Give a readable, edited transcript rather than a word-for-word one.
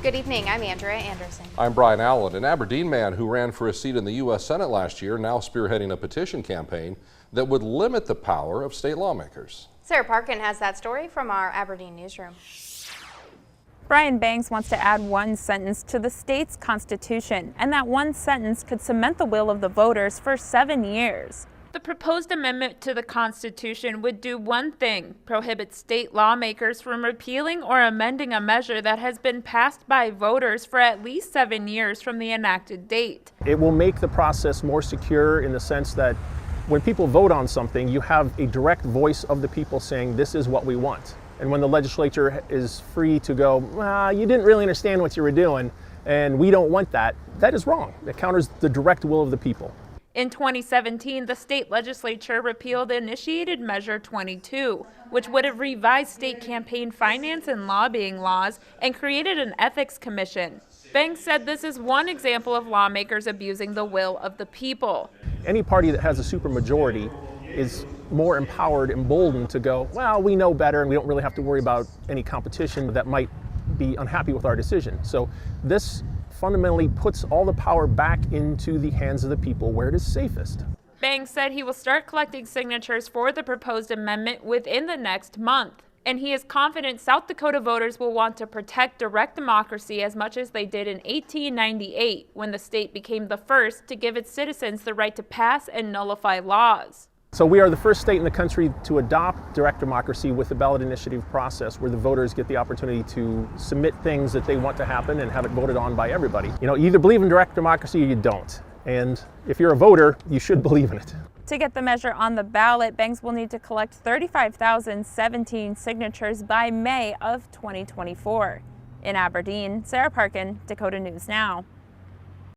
Good evening, I'm Andrea Anderson. I'm Brian Allen. An Aberdeen man who ran for a seat in the U.S. Senate last year now spearheading a petition campaign that would limit the power of state lawmakers. Sarah Parkin has that story from our Aberdeen newsroom. Brian Banks wants to add one sentence to the state's constitution, and that one sentence could cement the will of the voters for 7 years. The proposed amendment to the Constitution would do one thing: prohibit state lawmakers from repealing or amending a measure that has been passed by voters for at least 7 years from the enacted date. It will make the process more secure in the sense that when people vote on something, you have a direct voice of the people saying this is what we want. And when the legislature is free to go, you didn't really understand what you were doing and we don't want that, that is wrong. It counters the direct will of the people. In 2017, the state legislature repealed Initiated Measure 22, which would have revised state campaign finance and lobbying laws and created an ethics commission. Banks said this is one example of lawmakers abusing the will of the people. Any party that has a supermajority is more empowered, emboldened to go, well, we know better and we don't really have to worry about any competition that might be unhappy with our decision. So this fundamentally puts all the power back into the hands of the people where it is safest. Banks said he will start collecting signatures for the proposed amendment within the next month, and he is confident South Dakota voters will want to protect direct democracy as much as they did in 1898, when the state became the first to give its citizens the right to pass and nullify laws. So we are the first state in the country to adopt direct democracy with the ballot initiative process, where the voters get the opportunity to submit things that they want to happen and have it voted on by everybody. You know, you either believe in direct democracy or you don't. And if you're a voter, you should believe in it. To get the measure on the ballot, Banks will need to collect 35,017 signatures by May of 2024. In Aberdeen, Sarah Parkin, Dakota News Now.